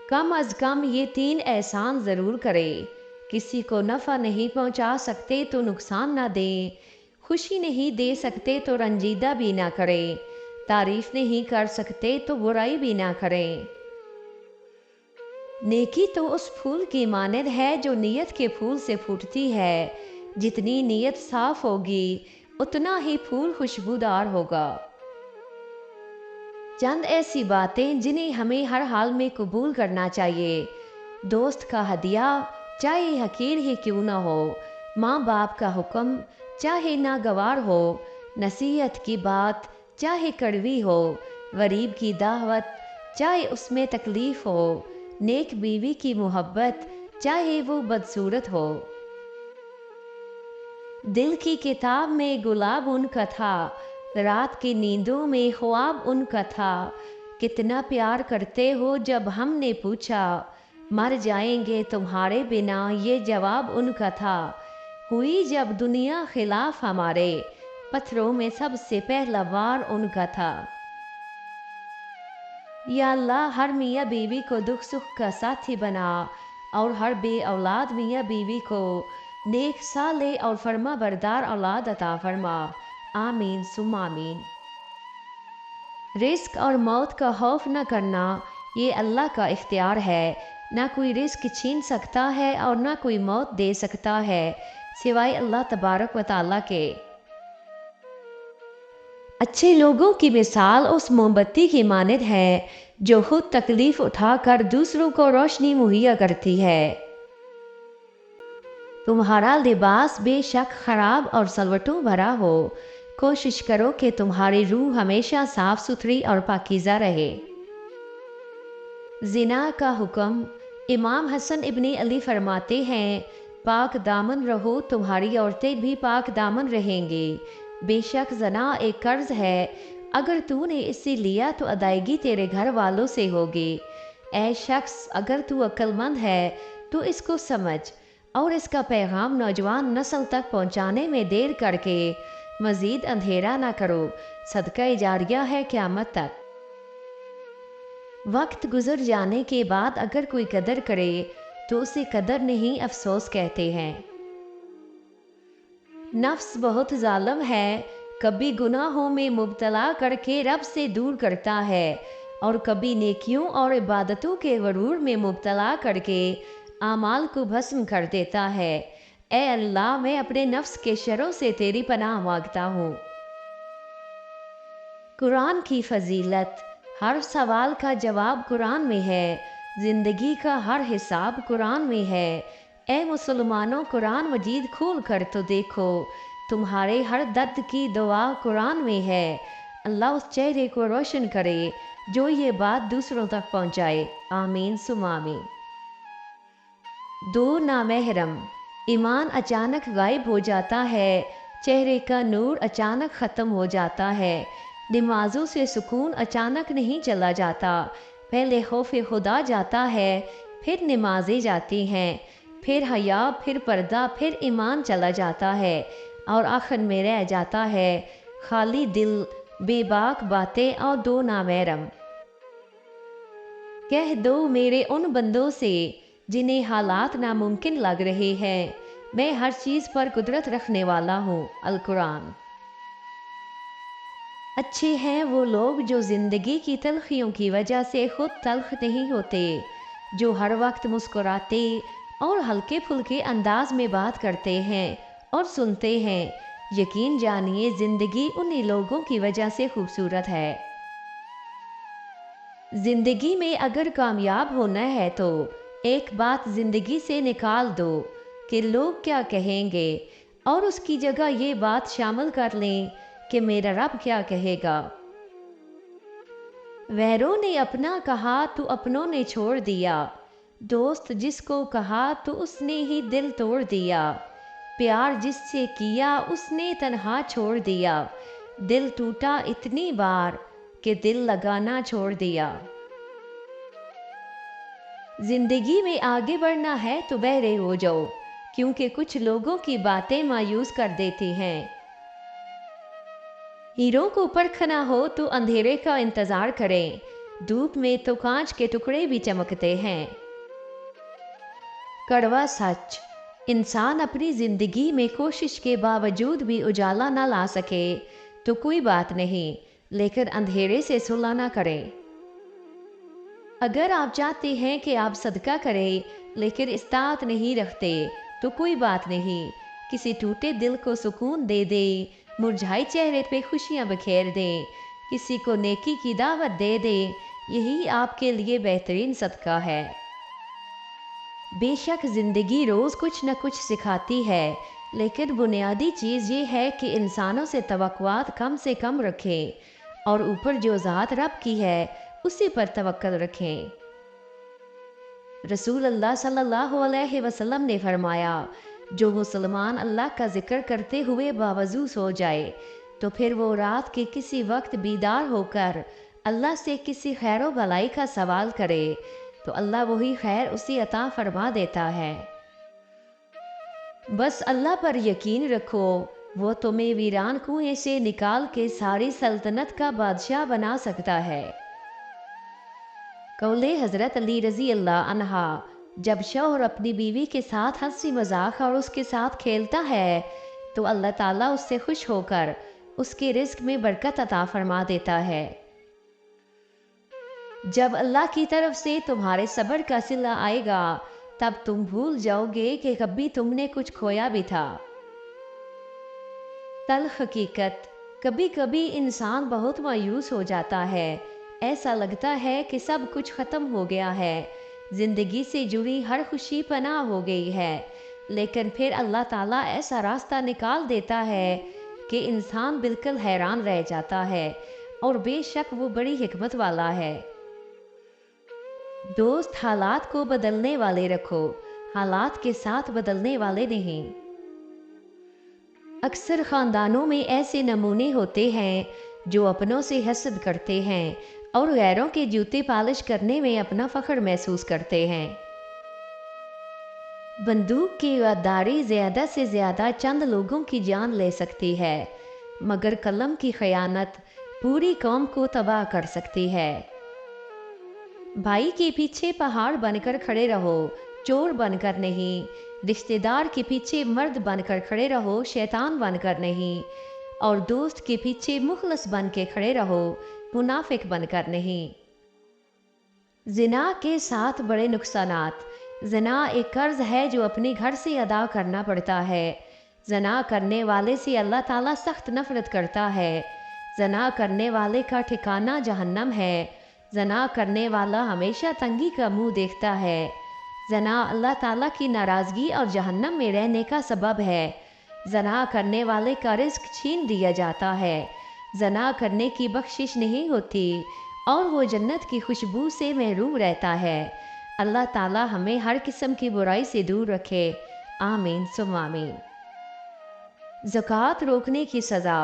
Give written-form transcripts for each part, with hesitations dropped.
कम अज कम ये 3 एहसान ज़रूर करें। किसी को नफ़ा नहीं पहुंचा सकते तो नुकसान ना दें, खुशी नहीं दे सकते तो रंजीदा भी ना करें, तारीफ नहीं कर सकते तो बुराई भी ना करें। नेकी तो उस फूल की मानद है जो नीयत के फूल से फूटती है। जितनी नीयत साफ होगी उतना ही फूल खुशबूदार होगा। चंद ऐसी बातें जिन्हें हमें हर हाल में कबूल करना चाहिए। दोस्त का हदिया चाहे हकीर ही क्यों ना हो, माँ बाप का हुक्म चाहे नागवार हो, नसीहत की बात चाहे कड़वी हो, गरीब की दावत चाहे उसमें तकलीफ हो, नेक बीवी की मोहब्बत चाहे वो बदसूरत हो। दिल की किताब में गुलाब उनका था, रात की नींदों में ख्वाब उनका था। कितना प्यार करते हो जब हमने पूछा, मर जाएंगे तुम्हारे बिना ये जवाब उनका था। हुई जब दुनिया खिलाफ हमारे, पत्थरों में सबसे पहला वार उनका था। या अल्लाह हर मियाँ बीवी को दुख सुख का साथी बना और हर बे औलाद मियाँ बीवी को नेक साले और फर्मा बरदार औलाद अता फरमा। आमीन सुम आमीन। रिस्क और मौत का खौफ न करना ये अल्लाह का इख्तियार है। ना कोई रिस्क छीन सकता है और ना कोई मौत दे सकता है सिवाय अल्लाह तबारक व तआला के। अच्छे लोगों की मिसाल उस मोमबत्ती की मानद है जो खुद तकलीफ उठाकर दूसरों को रोशनी मुहैया करती है। तुम्हारा लिबास बेशक खराब और सलवटों भरा हो, कोशिश करो कि तुम्हारी रूह हमेशा साफ सुथरी और पाकीज़ा रहे। जिना का हुक्म इमाम हसन इब्ने अली फरमाते हैं, पाक दामन रहो तुम्हारी औरतें भी पाक दामन रहेंगी। बेशक जना एक कर्ज है, अगर तूने इसे लिया तो अदायगी तेरे घर वालों से होगी। ऐ शख्स अगर तू अक्लमंद है तो इसको समझ और इसका पैगाम नौजवान नस्ल तक पहुंचाने में देर करके मजीद अंधेरा ना करो। सदका जारिया है क़यामत तक। वक्त गुजर जाने के बाद अगर कोई कदर करे तो उसे कदर नहीं अफसोस कहते हैं। नफ्स बहुत जालिम है, कभी गुनाहों में मुब्तला करके रब से दूर करता है और कभी नेकियों और इबादतों के गरूर में मुब्तला करके आमाल को भस्म कर देता है। ए अल्लाह मैं अपने नफ्स के शरों से तेरी पनाह मांगता हूँ। कुरान की फजीलत, हर सवाल का जवाब कुरान में है, जिंदगी का हर हिसाब कुरान में है। ए मुसलमानों कुरान मजीद खोल कर तो देखो, तुम्हारे हर दर्द की दुआ कुरान में है। अल्लाह उस चेहरे को रोशन करे जो ये बात दूसरों तक पहुँचाए। आमीन सुम आमीन। दो नामहरम, ईमान अचानक गायब हो जाता है, चेहरे का नूर अचानक ख़त्म हो जाता है। नमाजों से सुकून अचानक नहीं चला जाता, पहले खौफ खुदा जाता है, फिर नमाजें जाती हैं, फिर हया, फिर पर्दा, फिर ईमान चला जाता है और आखिर में रह जाता है खाली दिल, बेबाक बातें और दो नामहरम। कह दो मेरे उन बंदों से जिन्हें हालात नामुमकिन लग रहे हैं, मैं हर चीज़ पर कुदरत रखने वाला हूँ। अल कुरान। अच्छे हैं वो लोग जो ज़िंदगी की तलखियों की वजह से खुद तल्ख नहीं होते, जो हर वक्त मुस्कुराते और हल्के फुल्के अंदाज में बात करते हैं और सुनते हैं। यकीन जानिए ज़िंदगी उन्हीं लोगों की वजह से खूबसूरत है। ज़िंदगी में अगर कामयाब होना है तो एक बात ज़िंदगी से निकाल दो कि लोग क्या कहेंगे, और उसकी जगह ये बात शामिल कर लें कि मेरा रब क्या कहेगा। वैरों ने अपना कहा तो अपनों ने छोड़ दिया, दोस्त जिसको कहा तो उसने ही दिल तोड़ दिया, प्यार जिससे किया उसने तन्हा छोड़ दिया, दिल टूटा इतनी बार कि दिल लगाना छोड़ दिया। जिंदगी में आगे बढ़ना है तो बहरे हो जाओ, क्योंकि कुछ लोगों की बातें मायूस कर देती हैं। हीरों को परखना हो तो अंधेरे का इंतजार करें, धूप में तो कांच के टुकड़े भी चमकते हैं। कड़वा सच, इंसान अपनी जिंदगी में कोशिश के बावजूद भी उजाला न ला सके तो कोई बात नहीं, लेकिन अंधेरे से सुलह न करें। अगर आप चाहते हैं कि आप सदका करें लेकिन इस्तात नहीं रखते तो कोई बात नहीं, किसी टूटे दिल को सुकून दे दे, मुरझाए चेहरे पे खुशियां बखेर दें, किसी को नेकी की दावत दे दें, यही आपके लिए बेहतरीन सदका है। बेशक ज़िंदगी रोज़ कुछ न कुछ सिखाती है, लेकिन बुनियादी चीज़ ये है कि इंसानों से तवक्कुआत कम से कम रखें और ऊपर जो ज़ात रब की है उसी पर तवक्कल रखें। रसूल अल्लाह सल्लल्लाहु अलैहि वसल्लम ने फरमाया, जो मुसलमान अल्लाह का जिक्र करते हुए बावजू सो जाए तो फिर वो रात के किसी वक्त बीदार होकर अल्लाह से किसी खैर भलाई का सवाल करे तो अल्लाह वही खैर उसे अता फरमा देता है। बस अल्लाह पर यकीन रखो, वो तुम्हें वीरान कुएं से निकाल के सारी सल्तनत का बादशाह बना सकता है। कौले हज़रत अली रज़ी अल्लाह अन्हा, जब शौहर अपनी बीवी के साथ हंसी मजाक और उसके साथ खेलता है तो अल्लाह ताला उससे खुश होकर उसके रिस्क में बरकत अता फरमा देता है। जब अल्लाह की तरफ से तुम्हारे सब्र का सिला आएगा तब तुम भूल जाओगे कि कभी तुमने कुछ खोया भी था। तल्ख हकीकत, कभी कभी इंसान बहुत मायूस हो जाता है, ऐसा लगता है कि सब कुछ ख़त्म हो गया है, ज़िंदगी से जुड़ी हर खुशी पनाह हो गई है, लेकिन फिर अल्लाह ताला ऐसा रास्ता निकाल देता है कि इंसान बिल्कुल हैरान रह जाता है और बेशक वो बड़ी हिकमत वाला है। दोस्त हालात को बदलने वाले रखो, हालात के साथ बदलने वाले नहीं। अक्सर ख़ानदानों में ऐसे नमूने होते हैं जो अपनों से हसद करते हैं और गैरों के जूते पालिश करने में अपना फ़ख्र महसूस करते हैं। बंदूक की गद्दारी ज़्यादा से ज़्यादा चंद लोगों की जान ले सकती है, मगर कलम की खयानत पूरी कौम को तबाह कर सकती है। भाई के पीछे पहाड़ बनकर खड़े रहो, चोर बनकर नहीं, रिश्तेदार के पीछे मर्द बनकर खड़े रहो, शैतान बनकर नहीं, और दोस्त के पीछे मुखलस बन के खड़े रहो, मुनाफिक बनकर नहीं। ज़िना के साथ बड़े नुकसानात। ज़िना एक कर्ज है जो अपने घर से अदा करना पड़ता है। ज़िना करने वाले से अल्लाह ताला सख्त नफरत करता है। ज़िना करने वाले का ठिकाना जहन्नम है। ज़िना करने वाला हमेशा तंगी का मुंह देखता है। ज़िना अल्लाह ताला की नाराज़गी और जहन्नम में रहने का सबब है। ज़िना करने वाले का रिस्क छीन दिया जाता है। ज़िना करने की बख्शिश नहीं होती और वो जन्नत की खुशबू से महरूम रहता है। अल्लाह ताला हमें हर किस्म की बुराई से दूर रखे। आमीन सुम्मा आमीन। ज़कात रोकने की सज़ा।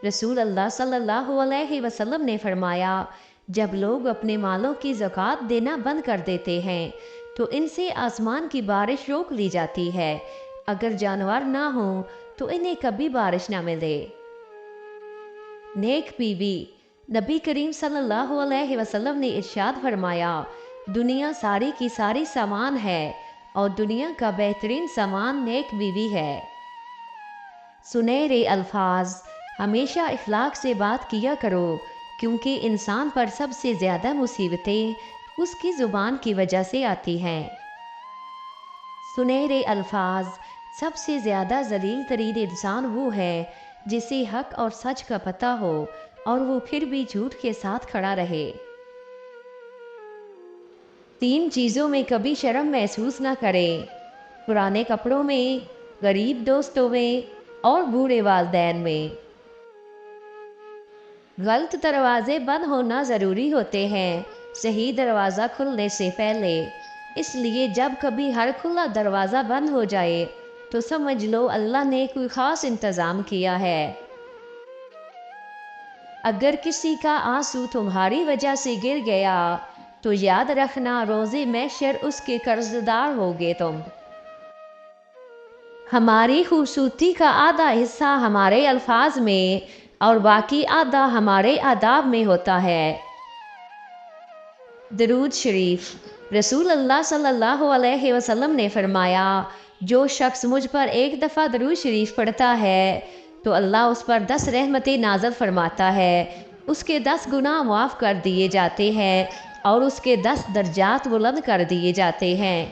रसूल अल्लाह सल्लल्लाहु अलैहि वसल्लम ने फरमाया, जब लोग अपने मालों की ज़कात देना बंद कर देते हैं तो इनसे आसमान की बारिश रोक ली जाती है। अगर जानवर ना हो तो इन्हें कभी बारिश ना मिले। नेक बीवी। नबी करीम सल्लल्लाहु अलैहि वसल्लम ने इरशाद फरमाया, दुनिया सारी की सारी सामान है और दुनिया का बेहतरीन सामान नेक बीवी है। सुनहरे अल्फाज। हमेशा इखलाक से बात किया करो, क्योंकि इंसान पर सबसे ज़्यादा मुसीबतें उसकी ज़ुबान की वजह से आती हैं। सुनहरे अल्फाज। सबसे ज़्यादा ज़लील तरीन इंसान वो है जिसे हक और सच का पता हो और वो फिर भी झूठ के साथ खड़ा रहे। 3 चीज़ों में कभी शर्म महसूस ना करें, पुराने कपड़ों में, गरीब दोस्तों में और बूढ़े वालदैन में। गलत दरवाजे बंद होना ज़रूरी होते हैं सही दरवाज़ा खुलने से पहले, इसलिए जब कभी हर खुला दरवाज़ा बंद हो जाए तो समझ लो अल्लाह ने कोई ख़ास इंतज़ाम किया है। अगर किसी का आंसू तुम्हारी वजह से गिर गया तो याद रखना रोज़े महशर उसके कर्जदार होगे तुम। हमारी खूबसूरती का आधा हिस्सा हमारे अल्फाज में और बाकी आधा हमारे आदाब में होता है। درود شریف۔ رسول اللہ صلی اللہ علیہ وسلم نے فرمایا، جو شخص مجھ پر ایک دفعہ درود شریف پڑھتا ہے تو اللہ اس پر 10 رحمتیں نازل فرماتا ہے، اس کے 10 گناہ معاف کر دیے جاتے ہیں اور اس کے 10 درجات بلند کر دیے جاتے ہیں۔